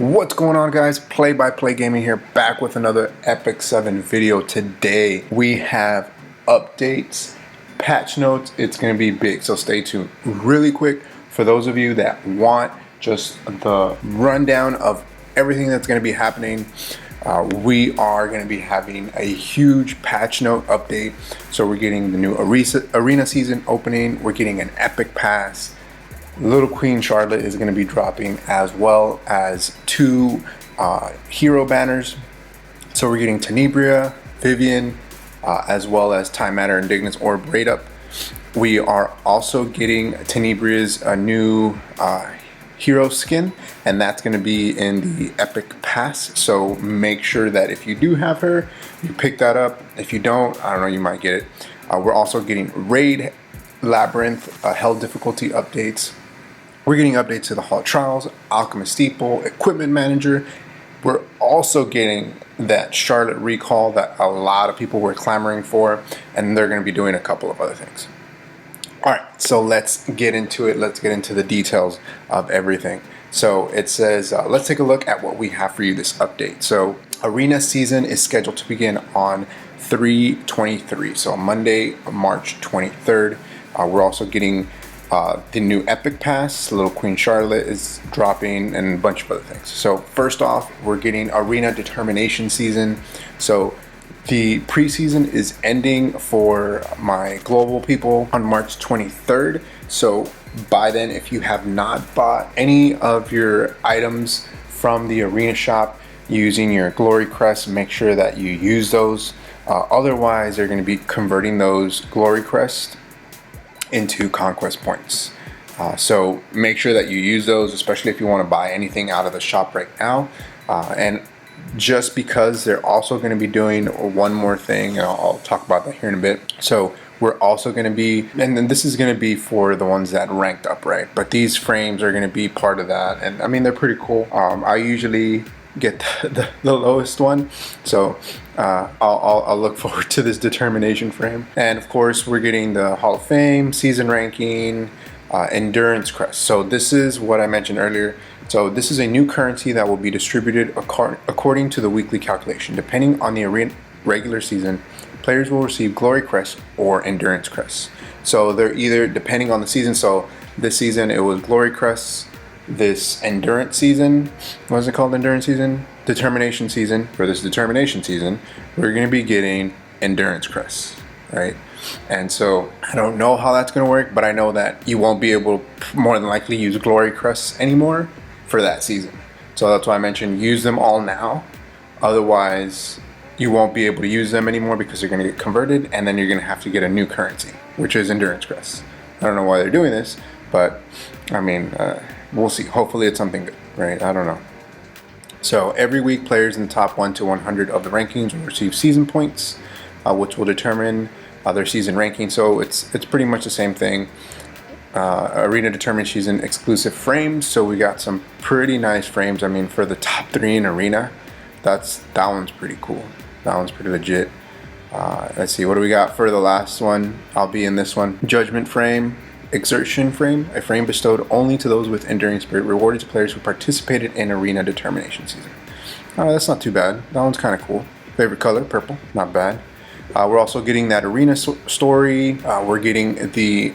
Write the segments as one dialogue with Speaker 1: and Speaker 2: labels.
Speaker 1: What's going on, guys? PlaybyPlayGaming here, back with another Epic 7 video. Today we have updates, patch notes. It's going to be big, so stay tuned. Really quick, for those of you that want just the rundown of everything that's going to be happening, we are going to be having a huge patch note update. So we're getting the new arena season opening. We're getting an epic pass. Little Queen Charlotte is going to be dropping, as well as two hero banners. So we're getting Tenebria Vivienne, as well as Time Matter Indignance Orb Raid Up. We are also getting Tenebria's new hero skin, and that's going to be in the epic pass. So make sure that if you do have her, you pick that up. If you don't, I don't know, you might get it. We're also getting Raid, Labyrinth, Hell difficulty updates. We're getting updates to the Hall Trials, Alchemist Steeple, Equipment Manager. We're also getting that Charlotte recall that a lot of people were clamoring for, and they're going to be doing a couple of other things. All right, so let's get into it. Let's get into the details of everything. So it says, let's take a look at what we have for you this update. So arena season is scheduled to begin on 3/23, so Monday, March 23rd. We're also getting the new epic pass. Little Queen Charlotte is dropping, and a bunch of other things. So first off, we're getting arena determination season. So the preseason is ending for my global people on March 23rd. So by then, if you have not bought any of your items from the arena shop using your glory crest, make sure that you use those. Otherwise, they're going to be converting those glory crests into conquest points. So make sure that you use those, especially if you want to buy anything out of the shop right now. And just because they're also going to be doing one more thing, and I'll talk about that here in a bit. So we're also going to be, and then this is going to be for the ones that ranked up, right? But these frames are going to be part of that, and I mean, they're pretty cool. I usually get the lowest one, so I'll look forward to this determination frame. And of course, we're getting the Hall of Fame, season ranking, endurance crest. So this is what I mentioned earlier. So this is a new currency that will be distributed according to the weekly calculation. Depending on the arena regular season, players will receive glory crests or endurance crests. So they're either depending on the season. So this season it was glory crests. This endurance season, what is it called? Endurance season? Determination season. For this determination season, we're going to be getting endurance crests, right? And so I don't know how that's going to work, but I know that you won't be able to more than likely use glory crests anymore for that season. So that's why I mentioned use them all now. Otherwise, you won't be able to use them anymore because they're going to get converted, and then you're going to have to get a new currency, which is endurance crests. I don't know why they're doing this, but I mean, we'll see. Hopefully it's something good, right? I don't know. So every week, players in the top 1 to 100 of the rankings will receive season points, which will determine their season ranking. So it's pretty much the same thing. Arena determination season exclusive frames. So we got some pretty nice frames. I mean, for the top 3 in arena, that one's pretty cool. That one's pretty legit. Let's see, what do we got for the last one? I'll be in this one. Judgment frame. Exertion frame, a frame bestowed only to those with enduring spirit, rewarded to players who participated in arena determination season. That's not too bad. That one's kind of cool. Favorite color, purple, not bad. We're also getting that arena story. We're getting the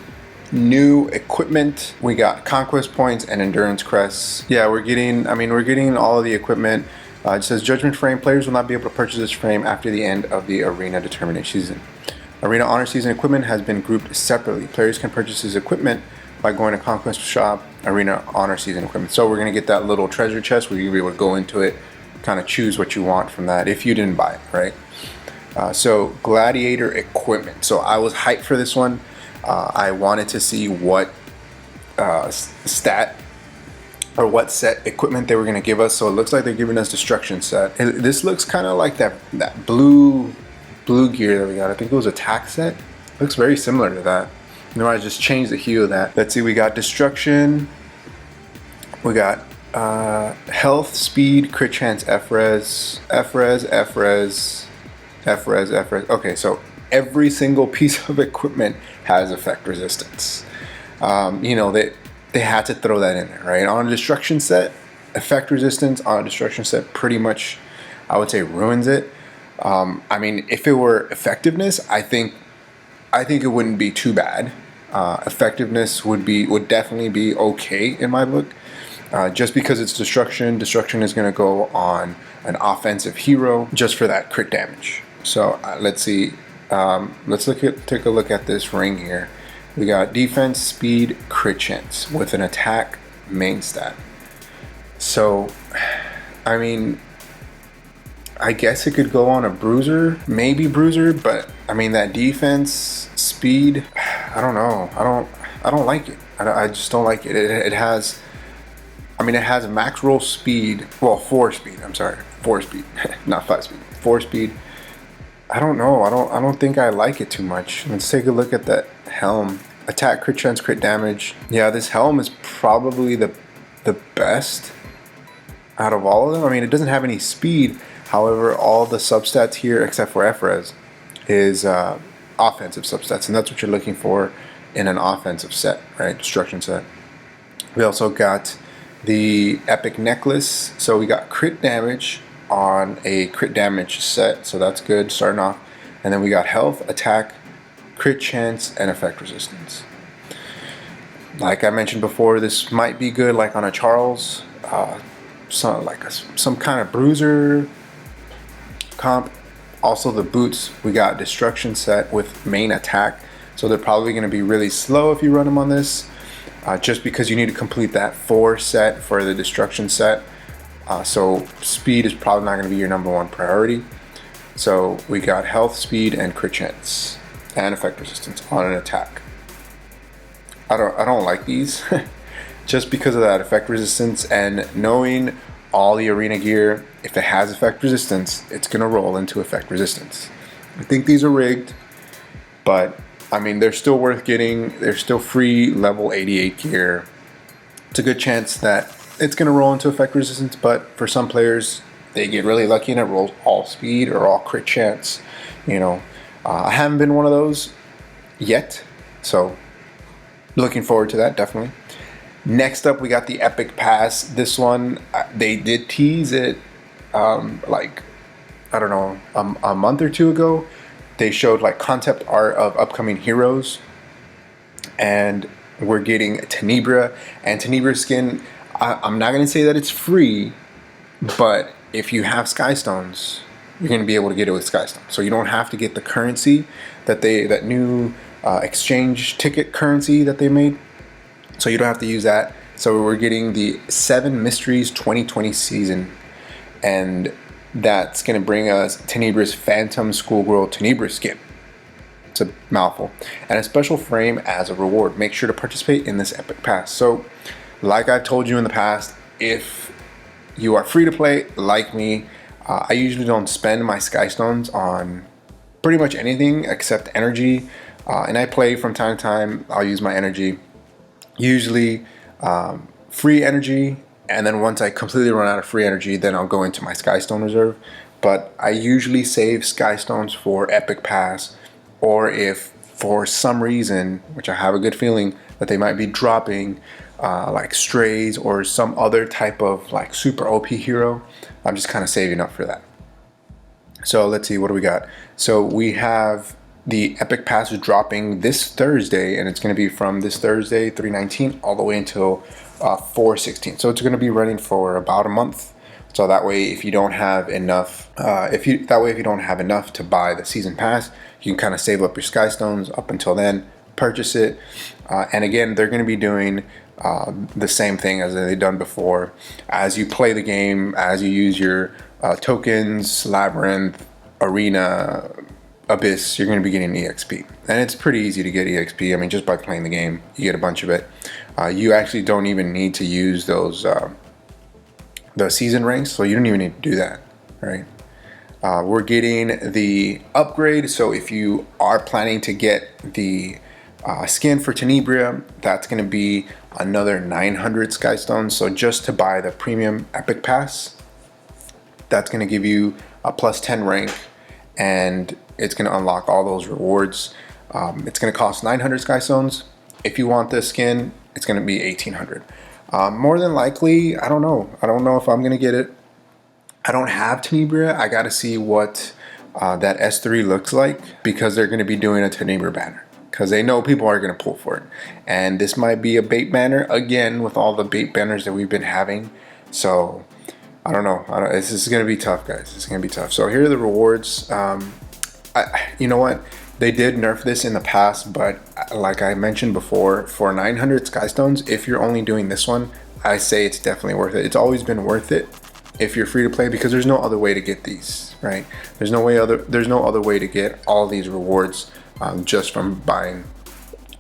Speaker 1: new equipment. We got conquest points and endurance crests. Yeah, we're getting all of the equipment. It says Judgment frame, players will not be able to purchase this frame after the end of the arena determination season. Arena Honor Season equipment has been grouped separately. Players can purchase this equipment by going to Conquest Shop, Arena Honor Season equipment. So we're going to get that little treasure chest where you'll be able to go into it, kind of choose what you want from that if you didn't buy it, right? So Gladiator equipment. So I was hyped for this one. I wanted to see what stat or what set equipment they were going to give us. So it looks like they're giving us Destruction set. This looks kind of like that blue gear that we got. I think it was attack set. Looks very similar to that. You know, I just changed the hue of that. Let's see, we got destruction. We got health, speed, crit chance, FRES. Okay, so every single piece of equipment has effect resistance. You know, they had to throw that in there, right? On a destruction set, effect resistance on a destruction set pretty much, I would say, ruins it. I mean, if it were effectiveness, I think it wouldn't be too bad. Effectiveness would definitely be okay in my book. Just because it's destruction is going to go on an offensive hero just for that crit damage. So let's see. Let's take a look at this ring here. We got defense, speed, crit chance with an attack main stat. So, I mean, I guess it could go on a bruiser, maybe bruiser, but I mean that defense, speed, I don't know. I don't like it. I just don't like it. It has a max roll speed. Well, 4 speed. I'm sorry, 4 speed, not 5 speed. 4 speed. I don't know. I don't think I like it too much. Let's take a look at that Helm. Attack, crit chance, crit damage. Yeah, this Helm is probably the best out of all of them. I mean, it doesn't have any speed. However, all the substats here, except for Efrez, is offensive substats, and that's what you're looking for in an offensive set, right? Destruction set. We also got the epic necklace. So we got crit damage on a crit damage set, so that's good starting off. And then we got health, attack, crit chance, and effect resistance. Like I mentioned before, this might be good like on a Charles, some kind of bruiser comp. Also the boots, we got destruction set with main attack, so they're probably going to be really slow if you run them on this, just because you need to complete that 4 set for the destruction set. So speed is probably not going to be your #1 priority. So we got health, speed, and crit chance, and effect resistance on an attack. I don't like these, just because of that effect resistance, and knowing all the arena gear, if it has effect resistance, it's gonna roll into effect resistance. I think these are rigged, but I mean they're still worth getting. They're still free level 88 gear. It's a good chance that it's gonna roll into effect resistance, but for some players, they get really lucky and it rolls all speed or all crit chance. You know, I haven't been one of those yet, so looking forward to that, definitely. Next up, we got the Epic Pass. This one, they did tease it, like, I don't know, a month or 2 ago. They showed like concept art of upcoming heroes, and we're getting Tenebria. And Tenebria skin, I'm not gonna say that it's free, but if you have Skystones, you're gonna be able to get it with Skystone. So you don't have to get the currency that new exchange ticket currency that they made. So you don't have to use that. So we're getting the 7 Mysteries 2020 season, and that's going to bring us Tenebra's Phantom Schoolgirl Tenebra skin. It's a mouthful. And a special frame as a reward. Make sure to participate in this Epic Pass. So, like I've told you in the past, if you are free to play, like me, I usually don't spend my Skystones on pretty much anything except energy. And I play from time to time. I'll use my energy. Usually free energy, and then once I completely run out of free energy, then I'll go into my Skystone reserve. But I usually save Skystones for Epic Pass, or if for some reason, which I have a good feeling that they might be dropping like Strays or some other type of like super OP hero, I'm just kind of saving up for that. So let's see, what do we got? So we have the Epic Pass is dropping this Thursday, and it's going to be from this Thursday, 3/19, all the way until 4/16. So it's going to be running for about a month. So that way, if you don't have enough, if you don't have enough to buy the season pass, you can kind of save up your Skystones up until then, purchase it, and again, they're going to be doing the same thing as they've done before. As you play the game, as you use your tokens, Labyrinth, Arena, Abyss, you're going to be getting EXP, and it's pretty easy to get EXP. I mean, just by playing the game, you get a bunch of it. You actually don't even need to use those the season ranks, so you don't even need to do that, right? We're getting the upgrade, so if you are planning to get the skin for Tenebria, that's going to be another 900 Skystones. So just to buy the premium Epic Pass, that's going to give you a plus 10 rank, and it's going to unlock all those rewards. It's going to cost 900 Skystones. If you want this skin, it's going to be 1800. More than likely, I don't know. I don't know if I'm gonna get it. I don't have Tenebria. I gotta see what that S3 looks like, because they're gonna be doing a Tenebria banner, because they know people are gonna pull for it. And this might be a bait banner again with all the bait banners that we've been having. So I don't know. This is gonna be tough, guys. It's gonna be tough. So here are the rewards. You know what? They did nerf this in the past, but like I mentioned before, for 900 Skystones, if you're only doing this one, I say it's definitely worth it. It's always been worth it if you're free to play, because there's no other way to get these, right? There's no other way to get all these rewards just from buying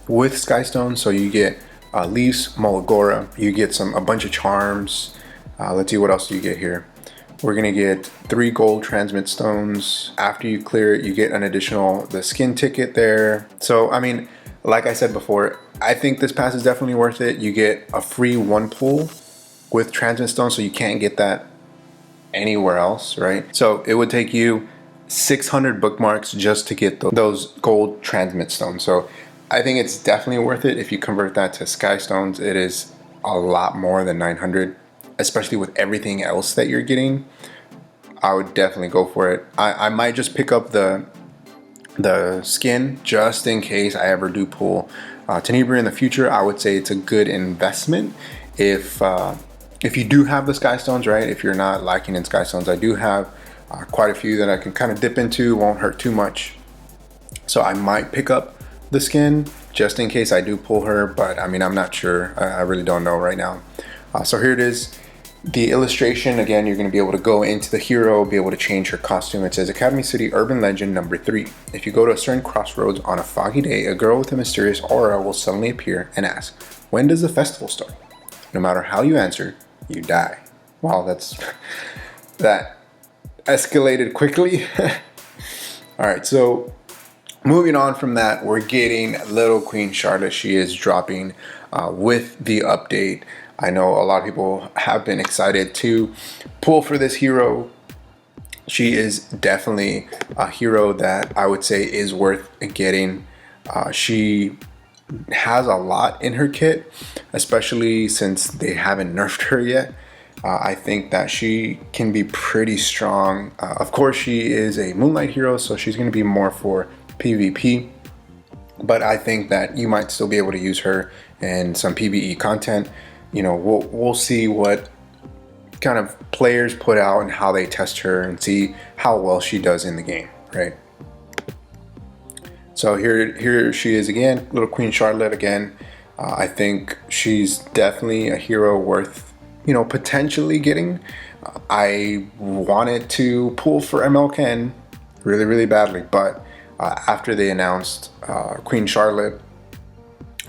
Speaker 1: with Skystones. So you get Leafs, Molagora, you get a bunch of charms. Let's see, what else do you get here? We're gonna get 3 gold transmit stones. After you clear it, you get an additional the skin ticket there. So I mean, like I said before, I think this pass is definitely worth it. You get a free 1 pull with transmit stones, so you can't get that anywhere else, right? So it would take you 600 bookmarks just to get those gold transmit stones. So I think it's definitely worth it. If you convert that to Sky Stones, it is a lot more than 900. Especially with everything else that you're getting. I would definitely go for it. I might just pick up the skin just in case I ever do pull Tenebria in the future. I would say it's a good investment if you do have the Sky Stones, right? If you're not lacking in Sky Stones, I do have quite a few that I can kind of dip into, won't hurt too much. So I might pick up the skin just in case I do pull her, but I mean, I'm not sure. I really don't know right now. So here it is. The illustration, again, you're going to be able to go into the hero, be able to change her costume. It says Academy City Urban Legend number 3. If you go to a certain crossroads on a foggy day, a girl with a mysterious aura will suddenly appear and ask, when does the festival start? No matter how you answer, you die. Wow, that escalated quickly. All right, so moving on from that, we're getting Little Queen Charlotte. She is dropping with the update. I know a lot of people have been excited to pull for this hero. She is definitely a hero that I would say is worth getting. She has a lot in her kit, especially since they haven't nerfed her yet. I think that she can be pretty strong. Of course, she is a Moonlight hero, so she's going to be more for PvP. But I think that you might still be able to use her in some PvE content. You know, we'll see what kind of players put out and how they test her and see how well she does in the game, right? So here she is again, Little Queen Charlotte again. I think she's definitely a hero worth, you know, potentially getting. I wanted to pull for MLK really, really badly, but after they announced Queen Charlotte,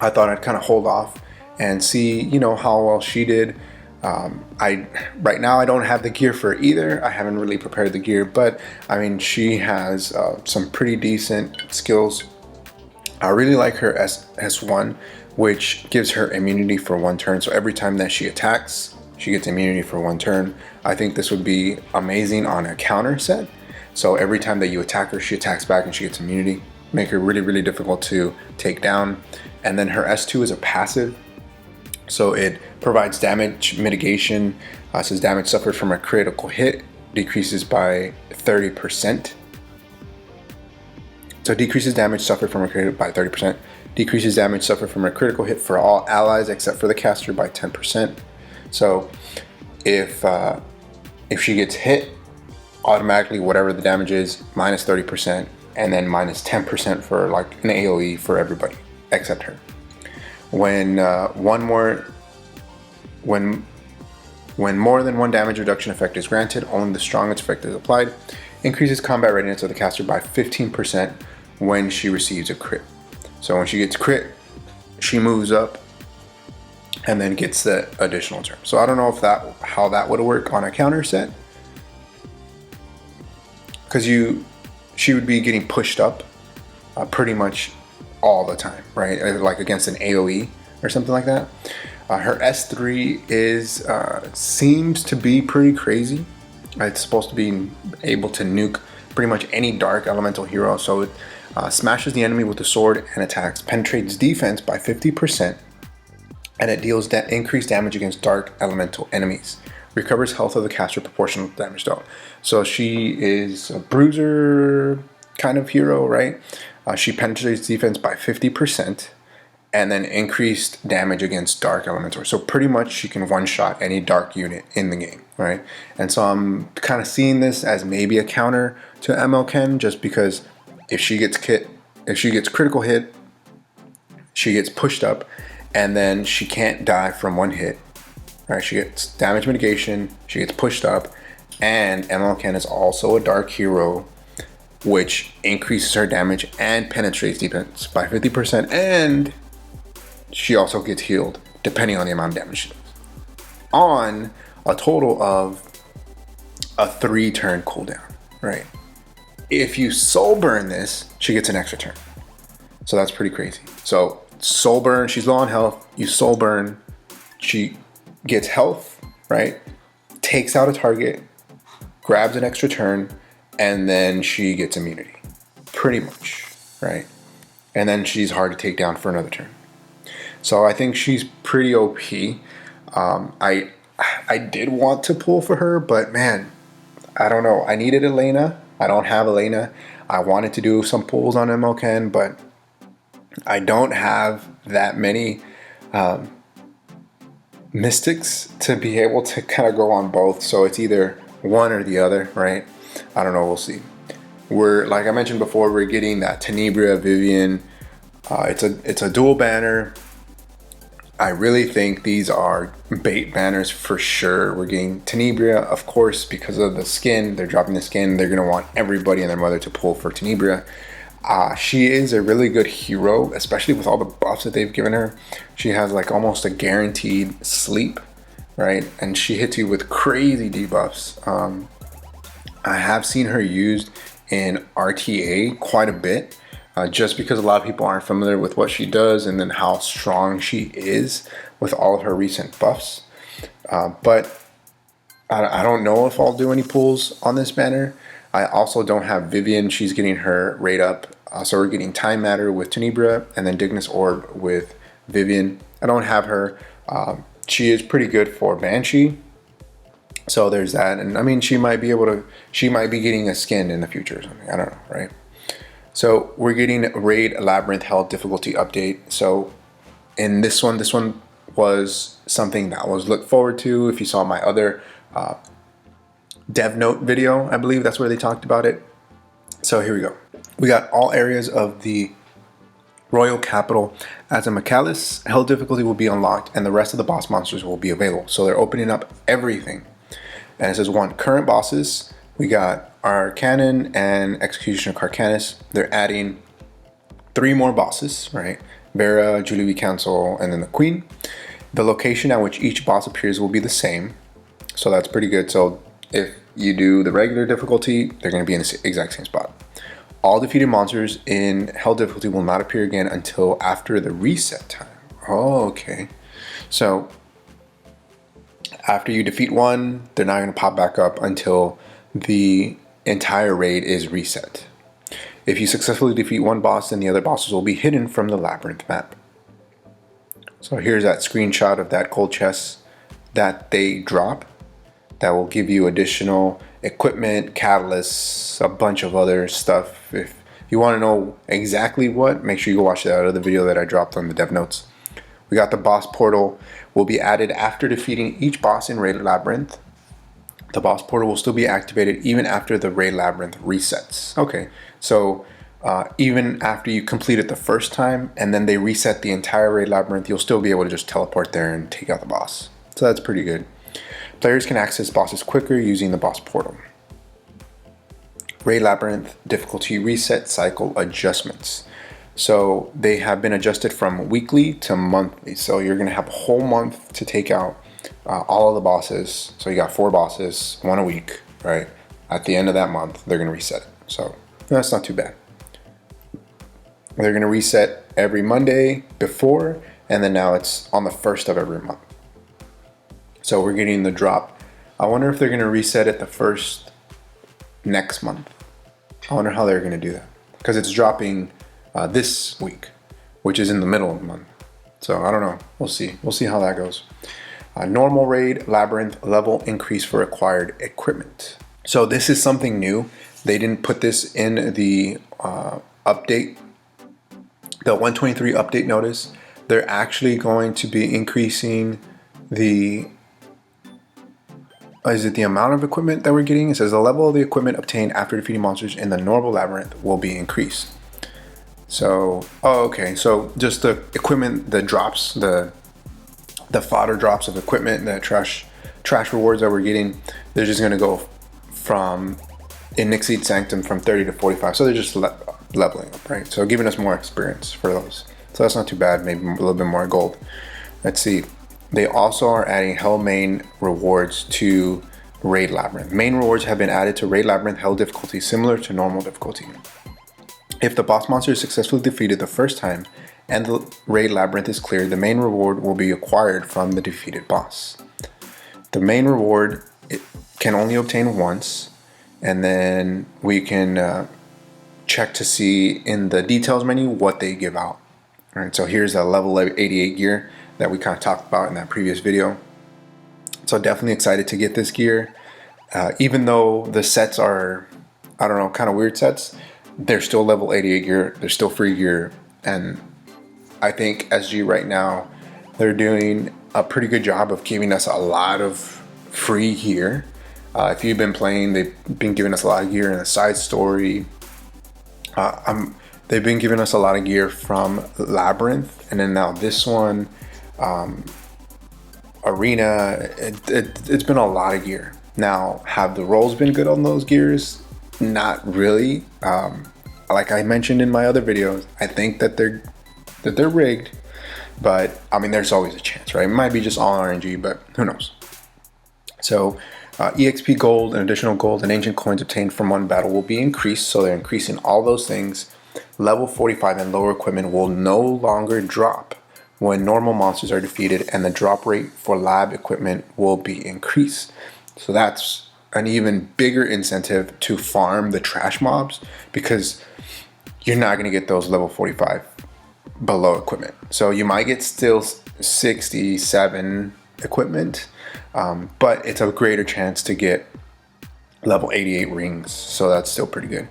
Speaker 1: I thought I'd kind of hold off and see, you know, how well she did. Right now I don't have the gear for either. I haven't really prepared the gear, but I mean, she has some pretty decent skills. I really like her S1, which gives her immunity for 1 turn. So every time that she attacks, she gets immunity for 1 turn. I think this would be amazing on a counter set. So every time that you attack her, she attacks back and she gets immunity. Make her really, really difficult to take down. And then her S2 is a passive. So it provides damage mitigation. Says damage suffered from a critical hit decreases by 30%. So decreases damage suffered from a critical by 30%. Decreases damage suffered from a critical hit for all allies except for the caster by 10%. So if she gets hit, automatically whatever the damage is, minus 30%, and then minus 10% for like an AoE for everybody except her. When more than 1 damage reduction effect is granted, only the strongest effect is applied. Increases combat readiness of the caster by 15% when she receives a crit. So when she gets crit, she moves up and then gets the additional turn. So I don't know if how that would work on a counter set, because she would be getting pushed up pretty much all the time, right? Like against an AoE or something like that. Her S3 is seems to be pretty crazy. It's supposed to be able to nuke pretty much any dark elemental hero. So it smashes the enemy with the sword and attacks, penetrates defense by 50%, and it deals increased damage against dark elemental enemies. Recovers health of the caster proportional damage dealt. So she is a bruiser kind of hero, right? She penetrates defense by 50%, and then increased damage against dark elemental. So pretty much she can one-shot any dark unit in the game, right? And so I'm kind of seeing this as maybe a counter to MLK, just because if she gets critical hit, she gets pushed up, and then she can't die from one hit, right? She gets damage mitigation, she gets pushed up, and MLK is also a dark hero, which increases her damage and penetrates defense by 50%, and she also gets healed depending on the amount of damage she does, on a total of a 3-turn cooldown, right? If you soul burn this, she gets an extra turn. So that's pretty crazy. So soul burn, she's low on health, you soul burn, she gets health, right? Takes out a target, grabs an extra turn, and then she gets immunity, pretty much, right? And then she's hard to take down for another turn. So I think she's pretty OP. I did want to pull for her, but man, I don't know. I needed Elena. I don't have Elena. I wanted to do some pulls on MLK, but I don't have that many mystics to be able to kind of go on both. So it's either one or the other, right? I don't know. We'll see. We're, like I mentioned before, we're getting that Tenebria Vivienne. It's a dual banner. I really think these are bait banners for sure. We're getting Tenebria, of course, because of the skin. They're dropping the skin. They're going to want everybody and their mother to pull for Tenebria. She is a really good hero, especially with all the buffs that they've given her. She has like almost a guaranteed sleep, right? And she hits you with crazy debuffs. I have seen her used in RTA quite a bit. Just because a lot of people aren't familiar with what she does and then how strong she is with all of her recent buffs. But I don't know if I'll do any pulls on this banner. I also don't have Vivienne. She's getting her rate up. So we're getting Time Matter with Tenebria and then Dignus Orb with Vivienne. I don't have her. She is pretty good for Banshee. So there's that. And I mean, she might be getting a skin in the future or something. I don't know, right? So we're getting Raid Labyrinth Hell difficulty update. So in this one was something that was looked forward to. If you saw my other dev note video, I believe that's where they talked about it. So here we go. We got all areas of the Royal Capital as a Macalus. Hell difficulty will be unlocked and the rest of the boss monsters will be available. So they're opening up everything. And it says 1, current bosses. We got our Canon and Executioner Carcanus. They're adding 3 more bosses, right? Vera, Julie Council, and then the Queen. The location at which each boss appears will be the same. So that's pretty good. So if you do the regular difficulty, they're going to be in the exact same spot. All defeated monsters in Hell difficulty will not appear again until after the reset time. Oh, okay. So after you defeat one, they're not going to pop back up until the entire raid is reset. If you successfully defeat one boss, then the other bosses will be hidden from the Labyrinth map. So here's that screenshot of that gold chest that they drop. That will give you additional equipment, catalysts, a bunch of other stuff. If you want to know exactly what, make sure you go watch that other video that I dropped on the dev notes. We got the boss portal will be added after defeating each boss in Raid Labyrinth. The boss portal will still be activated even after the Raid Labyrinth resets. Okay, so even after you complete it the first time and then they reset the entire Raid Labyrinth, you'll still be able to just teleport there and take out the boss. So that's pretty good. Players can access bosses quicker using the boss portal. Raid Labyrinth difficulty reset cycle adjustments. So they have been adjusted from weekly to monthly. So you're going to have a whole month to take out all of the bosses. So you got 4 bosses, 1 a week, right? At the end of that month, they're going to reset it. So that's not too bad. They're going to reset every Monday before, and then now it's on the 1st of every month. So we're getting the drop. I wonder if they're going to reset it the 1st next month. I wonder how they're going to do that. Because it's dropping this week, which is in the middle of the month. So I don't know. We'll see. We'll see how that goes. Normal raid, Labyrinth, level increase for acquired equipment. So this is something new. They didn't put this in the update, the 123 update notice. They're actually going to be increasing the, is it the amount of equipment that we're getting? It says the level of the equipment obtained after defeating monsters in the normal labyrinth will be increased. So, oh, okay. So just the equipment, the drops, the fodder drops of equipment, the trash rewards that we're getting, they're just going to go from, in Nixie's Sanctum, from 30 to 45. So they're just leveling up, right? So giving us more experience for those. So that's not too bad. Maybe a little bit more gold. Let's see. They also are adding Hell main rewards to Raid Labyrinth. Main rewards have been added to Raid Labyrinth Hell difficulty, similar to normal difficulty. If the boss monster is successfully defeated the first time and the Raid Labyrinth is cleared, the main reward will be acquired from the defeated boss. The main reward it can only obtain once, and then we can check to see in the details menu what they give out. All right, so here's a level 88 gear that we kind of talked about in that previous video. So definitely excited to get this gear. Even though the sets are, I don't know, kind of weird sets, they're still level 88 gear. They're still free gear. And I think SG right now, they're doing a pretty good job of giving us a lot of free gear. If you've been playing, they've been giving us a lot of gear in the side story. They've been giving us a lot of gear from Labyrinth, and then now this one, Arena. It's been a lot of gear. Now, have the rolls been good on those gears? Not really. Like I mentioned in my other videos, I think that they're rigged, but I mean, there's always a chance, right? It might be just all RNG, but who knows? So EXP gold and additional gold and ancient coins obtained from one battle will be increased. So they're increasing all those things. Level 45 and lower equipment will no longer drop when normal monsters are defeated, and the drop rate for lab equipment will be increased. So that's an even bigger incentive to farm the trash mobs, because you're not going to get those level 45 below equipment. So you might get still 67 equipment, but it's a greater chance to get level 88 rings. So that's still pretty good.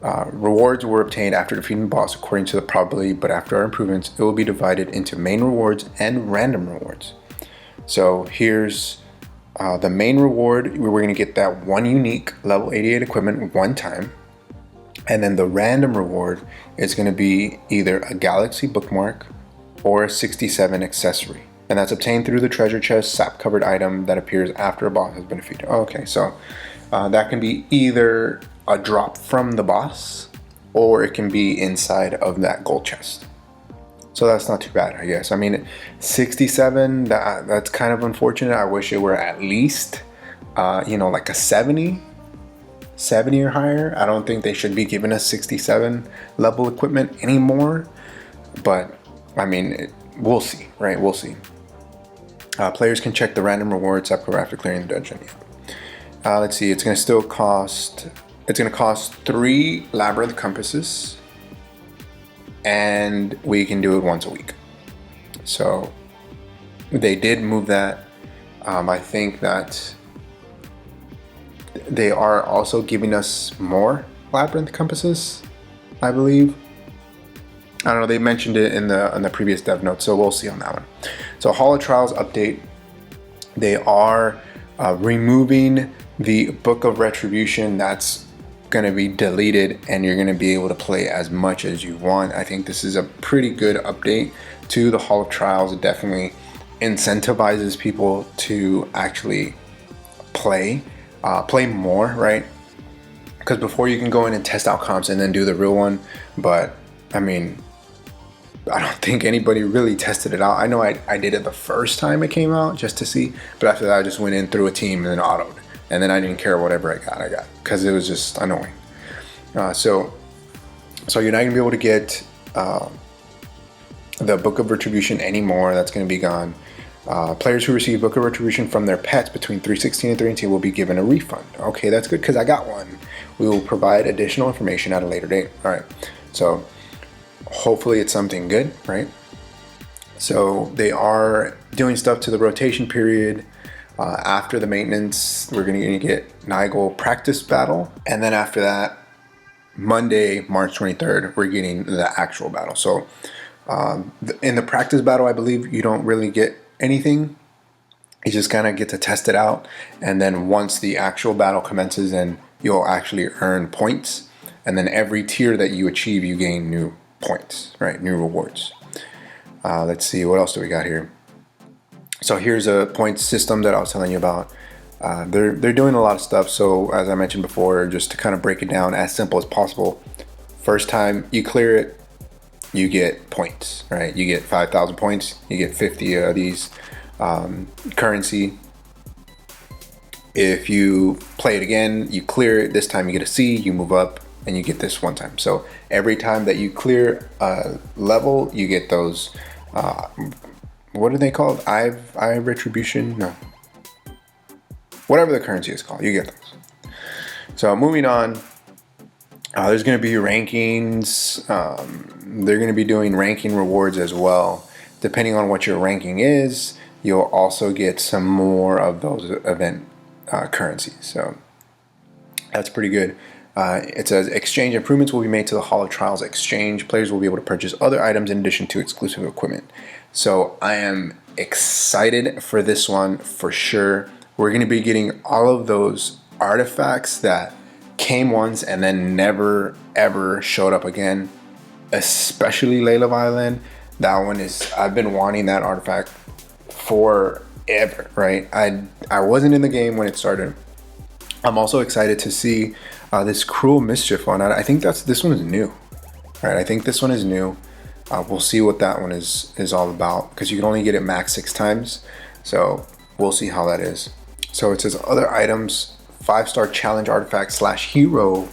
Speaker 1: Rewards were obtained after defeating the boss according to the probability, but after our improvements, it will be divided into main rewards and random rewards. So here's the main reward. We're going to get that one unique level 88 equipment one time. And then the random reward is going to be either a galaxy bookmark or a 67 accessory. And that's obtained through the treasure chest sap covered item that appears after a boss has been defeated. Okay, so that can be either a drop from the boss, or it can be inside of that gold chest. So that's not too bad, I guess. I mean, 67, that's kind of unfortunate. I wish it were at least, like a 70 or higher. I don't think they should be giving us 67 level equipment anymore. But, I mean, we'll see, right? We'll see. Players can check the random rewards after clearing the dungeon. Let's see, it's going to still cost... It's going to cost 3 Labyrinth compasses, and we can do it once a week. So they did move that. I think that they are also giving us more Labyrinth compasses, I believe. I don't know, they mentioned it in the previous dev notes, so we'll see on that one. So Hall of Trials update, they are removing the Book of Retribution. That's going to be deleted, and you're going to be able to play as much as you want. I think this is a pretty good update to the Hall of Trials. It definitely incentivizes people to actually play more, right? Because before you can go in and test out comps and then do the real one, but I mean, I don't think anybody really tested it out. I know I did it the first time it came out just to see, but after that I just went in through a team and then autoed. And then I didn't care whatever I got, because it was just annoying. So you're not gonna be able to get the Book of Retribution anymore. That's gonna be gone. Players who receive Book of Retribution from their pets between 316 and 318 will be given a refund. Okay, that's good, because I got one. We will provide additional information at a later date. All right, so hopefully it's something good, right? So they are doing stuff to the rotation period. After the maintenance, we're going to get Nigel practice battle. And then after that, Monday, March 23rd, we're getting the actual battle. So in the practice battle, I believe you don't really get anything. You just kind of get to test it out. And then once the actual battle commences, then you'll actually earn points. And then every tier that you achieve, you gain new points, right? New rewards. Let's see, what else do we got here? So here's a point system that I was telling you about. They're doing a lot of stuff. So as I mentioned before, just to kind of break it down as simple as possible. First time you clear it, you get points, right? You get 5,000 points. You get 50 of these currency. If you play it again, you clear it. This time you get a C, you move up, and you get this one time. So every time that you clear a level, you get those. What are they called? I retribution? No. Whatever the currency is called, you get those. So moving on, there's going to be rankings. They're going to be doing ranking rewards as well. Depending on what your ranking is, you'll also get some more of those event currencies. So that's pretty good. It says exchange improvements will be made to the Hall of Trials exchange. Players will be able to purchase other items in addition to exclusive equipment. So I am excited for this one for sure. We're going to be getting all of those artifacts that came once and then never ever showed up again, especially Layla Island. That one is, I've been wanting that artifact forever, right? I wasn't in the game when it started. I'm also excited to see this Cruel Mischief one. I think this one is new, right? I think this one is new. We'll see what that one is all about, because you can only get it max 6 times. So we'll see how that is. So it says other items, 5-star challenge artifact / hero.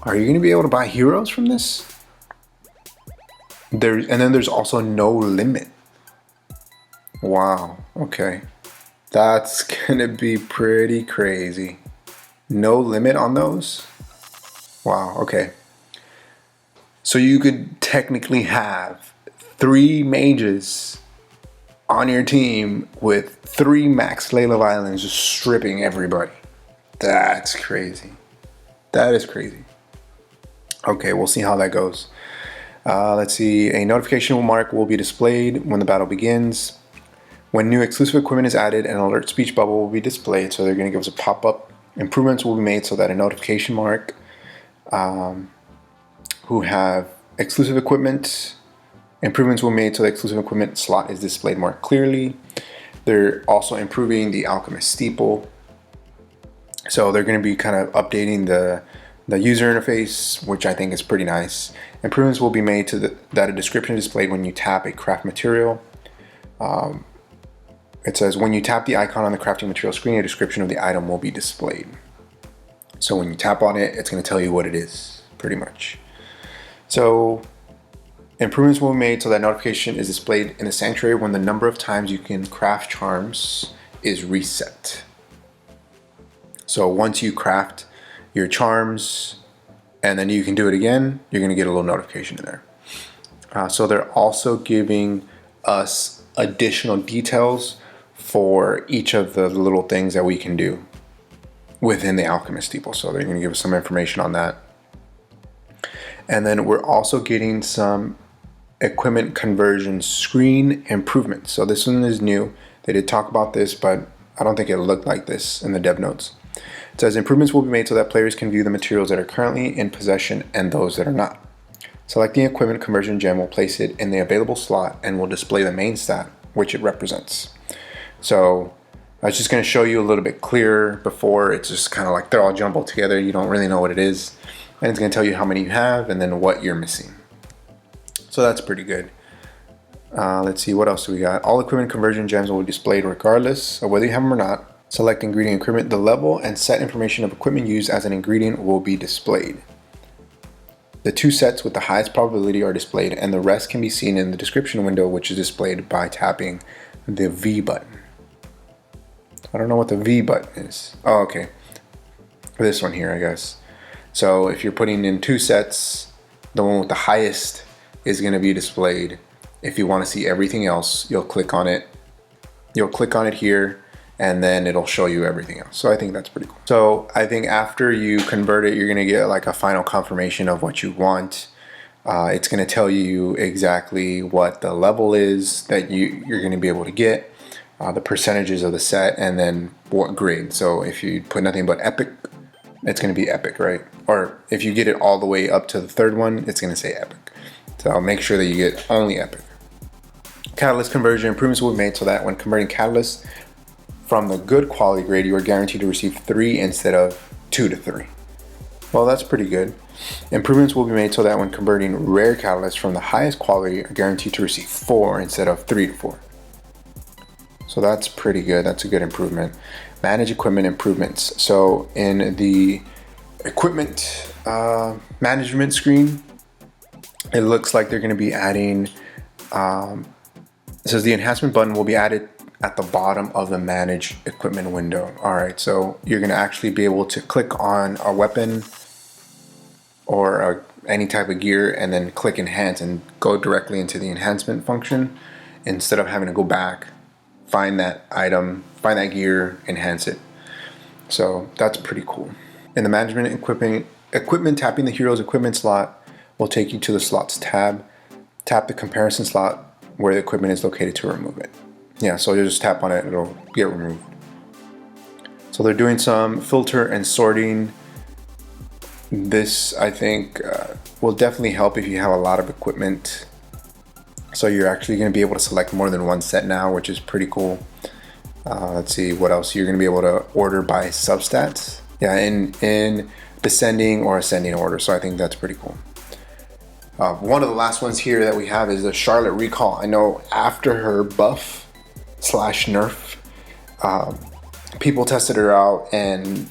Speaker 1: Are you going to be able to buy heroes from this? And then there's also no limit. Wow. Okay. That's going to be pretty crazy. No limit on those? Wow. Okay. So you could technically have 3 mages on your team with 3 max Layla Islands just stripping everybody. That's crazy. That is crazy. Okay, we'll see how that goes. Let's see. A notification mark will be displayed when the battle begins. When new exclusive equipment is added, an alert speech bubble will be displayed. So they're going to give us a pop-up. Improvements will be made so that a notification mark who have exclusive equipment. Improvements were made so the exclusive equipment slot is displayed more clearly. They're also improving the Alchemist Steeple. So they're going to be kind of updating the user interface, which I think is pretty nice. Improvements will be made to that a description is displayed when you tap a craft material. It says when you tap the icon on the crafting material screen, a description of the item will be displayed. So when you tap on it, it's going to tell you what it is, pretty much. So improvements will be made so that notification is displayed in the sanctuary when the number of times you can craft charms is reset. So once you craft your charms and then you can do it again, you're going to get a little notification in there. So they're also giving us additional details for each of the little things that we can do within the Alchemist Steeple. So they're going to give us some information on that. And then we're also getting some equipment conversion screen improvements. So this one is new. They did talk about this, but I don't think it looked like this in the dev notes. It says improvements will be made so that players can view the materials that are currently in possession and those that are not. Selecting equipment conversion gem will place it in the available slot and will display the main stat which it represents. So I was just going to show you a little bit clearer. Before it's just kind of like they're all jumbled together. You don't really know what it is. And it's going to tell you how many you have and then what you're missing. So that's pretty good. Let's see, what else do we got? All equipment conversion gems will be displayed regardless of whether you have them or not. Select ingredient equipment. The level and set information of equipment used as an ingredient will be displayed. The 2 sets with the highest probability are displayed, and the rest can be seen in the description window, which is displayed by tapping the V button. I don't know what the V button is. Oh, okay. This one here, I guess. So if you're putting in 2 sets, the one with the highest is going to be displayed, If you want to see everything else, you'll click on it. You'll click on it here, and then it'll show you everything else. So I think that's pretty cool. So I think after you convert it, you're gonna get like a final confirmation of what you want. It's gonna tell you exactly what the level is that you're gonna be able to get, the percentages of the set, and then what grade. So if you put nothing but epic, it's gonna be epic, right? Or if you get it all the way up to the third one, it's gonna say epic. So make sure that you get only epic. Catalyst conversion improvements will be made so that when converting catalysts from the good quality grade, you are guaranteed to receive 3 instead of 2 to 3. Well, that's pretty good. Improvements will be made so that when converting rare catalysts from the highest quality, are guaranteed to receive 4 instead of 3 to 4. So that's pretty good. That's a good improvement. Manage equipment improvements. So in the equipment management screen, it looks like they're going to be adding, it says the enhancement button will be added at the bottom of the manage equipment window. All right, so you're going to actually be able to click on a weapon or any type of gear and then click enhance and go directly into the enhancement function instead of having to go back, find that item, find that gear, enhance it. So that's pretty cool. In the management equipment, tapping the hero's equipment slot will take you to the slots tab. Tap the comparison slot where the equipment is located to remove it. Yeah, so you just tap on it, it'll get removed. So they're doing some filter and sorting. This, I think, will definitely help if you have a lot of equipment. So you're actually going to be able to select more than one set now, which is pretty cool. Let's see what else. You're going to be able to order by substats. Yeah, in descending or ascending order. So I think that's pretty cool. One of the last ones here that we have is the Charlotte recall. I know after her buff / nerf, people tested her out and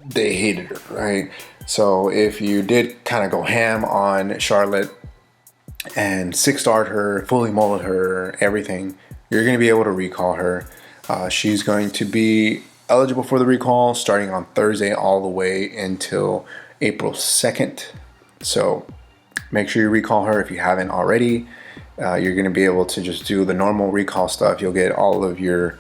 Speaker 1: they hated her, right? So if you did kind of go ham on Charlotte and 6-starred her, fully molded her, everything, you're going to be able to recall her. She's going to be eligible for the recall starting on Thursday all the way until April 2nd. So make sure you recall her if you haven't already. You're going to be able to just do the normal recall stuff. You'll get all of your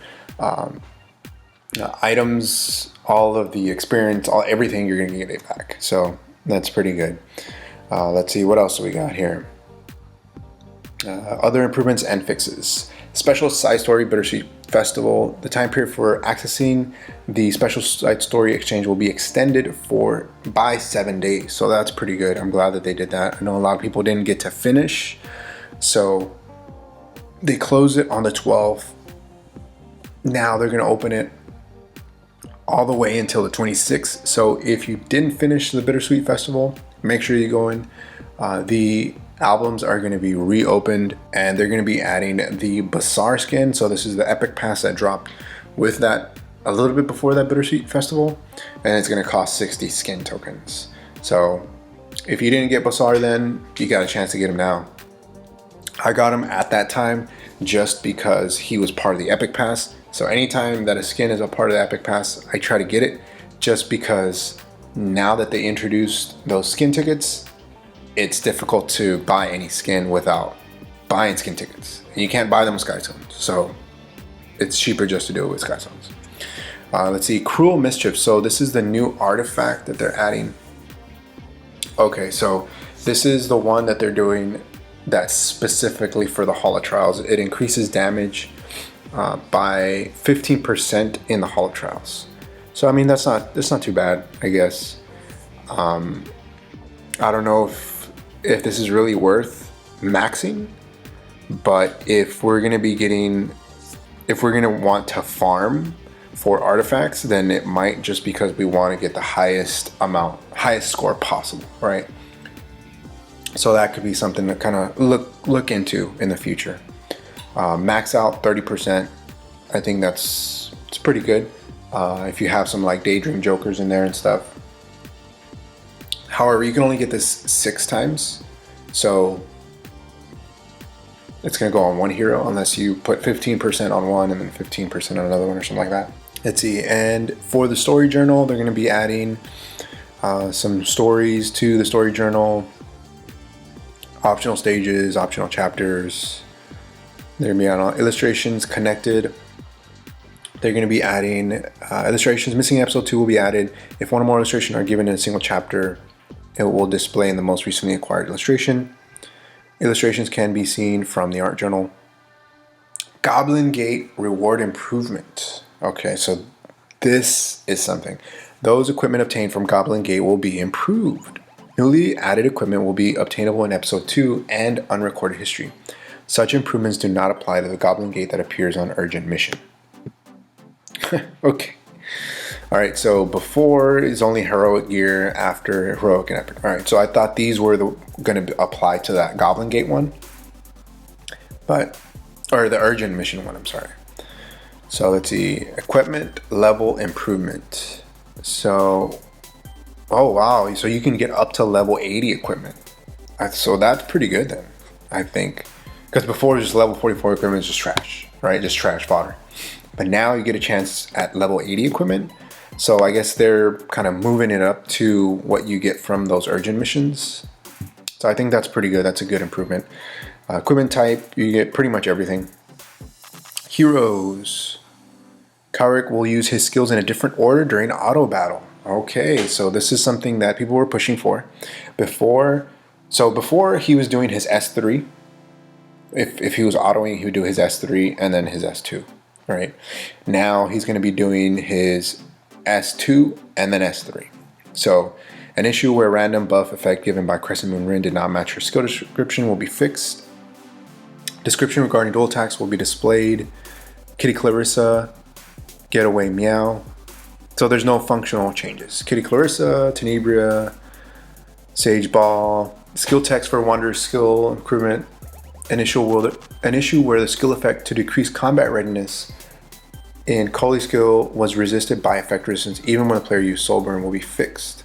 Speaker 1: items, all of the experience, everything. You're going to get it back. So that's pretty good. Let's see what else we got here. Other improvements and fixes. Special side story Bittersweet Festival. The time period for accessing the special side story exchange will be extended by 7 days. So that's pretty good. I'm glad that they did that. I know a lot of people didn't get to finish. So they closed it on the 12th. Now they're going to open it all the way until the 26th. So if you didn't finish the Bittersweet Festival, make sure you go in. The albums are going to be reopened and they're going to be adding the Bazaar skin. So this is the epic pass that dropped with that a little bit before that Bittersweet Festival, and it's going to cost 60 skin tokens. So if you didn't get Bazaar then, you got a chance to get him now. I got him at that time just because he was part of the epic pass. So anytime that a skin is a part of the epic pass, I try to get it, just because now that they introduced those skin tickets, it's difficult to buy any skin without buying skin tickets. And you can't buy them with Skystones, so it's cheaper just to do it with Skystones. Let's see, Cruel Mischief. So this is the new artifact that they're adding. Okay, so this is the one that they're doing that's specifically for the Holo Trials. It increases damage by 15% in the Holo Trials. So I mean, that's not too bad, I guess. I don't know if this is really worth maxing, but if we're gonna want to farm for artifacts, then it might, just because we want to get the highest score possible, right? So that could be something to kind of look into in the future. Max out 30%. I think it's pretty good. If you have some like Daydream Jokers in there and stuff. However, you can only get this 6 times, so it's gonna go on one hero unless you put 15% on one and then 15% on another one or something like that. Let's see, and for the story journal, they're gonna be adding some stories to the story journal, optional stages, optional chapters, They're going to be on illustrations connected. They're going to be adding illustrations. Missing episode 2 will be added. If one or more illustrations are given in a single chapter, it will display in the most recently acquired illustration. Illustrations can be seen from the art journal. Goblin Gate reward improvement. Okay, so this is something. Those equipment obtained from Goblin Gate will be improved. Newly added equipment will be obtainable in episode 2 and unrecorded history. Such improvements do not apply to the Goblin Gate that appears on urgent mission. Okay. Alright, so before is only heroic gear, after heroic and epic. Alright, so I thought these were going to apply to that Goblin Gate one. Or the urgent mission one, I'm sorry. So let's see. Equipment level improvement. So, oh wow. So you can get up to level 80 equipment. So that's pretty good then, I think. Because before just level 44 equipment is just trash, right? Just trash fodder. But now you get a chance at level 80 equipment. So I guess they're kind of moving it up to what you get from those urgent missions. So I think that's pretty good. That's a good improvement. Equipment type, you get pretty much everything. Heroes. Karik will use his skills in a different order during auto battle. Okay, so this is something that people were pushing for. Before he was doing his S3, if he was autoing, he would do his S3 and then his S2, right? Now he's going to be doing his S2 and then S3. So an issue where random buff effect given by Crescent Moon Rin did not match her skill description will be fixed. Description regarding dual attacks will be displayed. Kitty Clarissa, Getaway Meow. So there's no functional changes. Kitty Clarissa, Tenebria, Sage Ball, skill text for Wanderer's skill improvement. An issue where the skill effect to decrease combat readiness in Kali skill was resisted by effect resistance even when the player used Soul Burn will be fixed.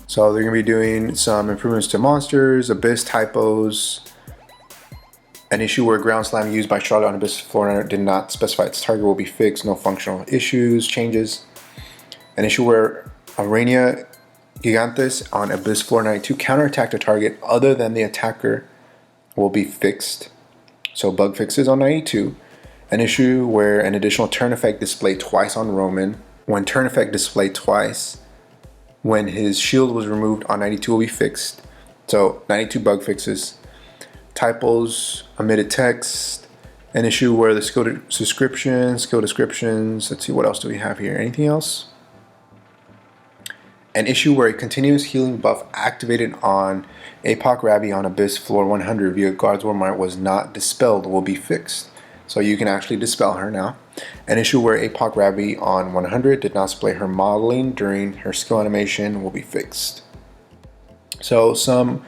Speaker 1: So they're going to be doing some improvements to monsters, Abyss typos. An issue where ground slam used by Charlotte on Abyss Floor did not specify its target will be fixed. No functional issues, changes. An issue where Arania Gigantes on Abyss Floor 92 counterattacked a target other than the attacker will be fixed. So bug fixes on 92. An issue where an additional turn effect displayed twice on Roman. When turn effect displayed twice, when his shield was removed on 92 will be fixed. So 92 bug fixes. Typos, omitted text, an issue where the skill descriptions, let's see, what else do we have here? Anything else? An issue where a continuous healing buff activated on Apoc Rabbi on Abyss Floor 100 via Guards Warmind was not dispelled will be fixed. So you can actually dispel her now. An issue where Apoc Rabbi on 100 did not display her modeling during her skill animation will be fixed. So some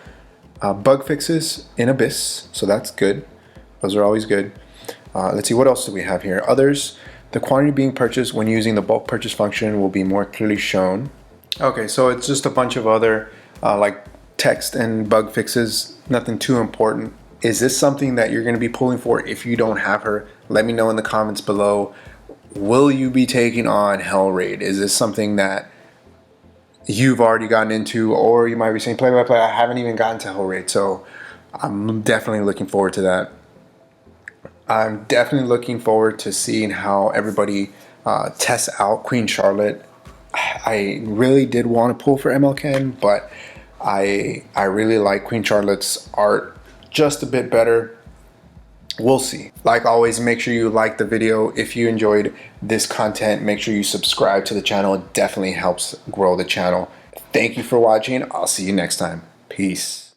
Speaker 1: bug fixes in Abyss, so that's good. Those are always good. Let's see, what else do we have here? Others, the quantity being purchased when using the bulk purchase function will be more clearly shown. Okay, so it's just a bunch of other like text and bug fixes, nothing too important. Is this something that you're going to be pulling for if you don't have her? Let me know in the comments below. Will you be taking on Hell Raid? Is this something that you've already gotten into, or you might be saying, play by play, I haven't even gotten to Hell Raid, so I'm definitely looking forward to that. I'm definitely looking forward to seeing how everybody tests out Queen Charlotte. I really did want to pull for MLKN, but I really like Queen Charlotte's art just a bit better. We'll see. Like always, make sure you like the video. If you enjoyed this content, make sure you subscribe to the channel. It definitely helps grow the channel. Thank you for watching. I'll see you next time. Peace.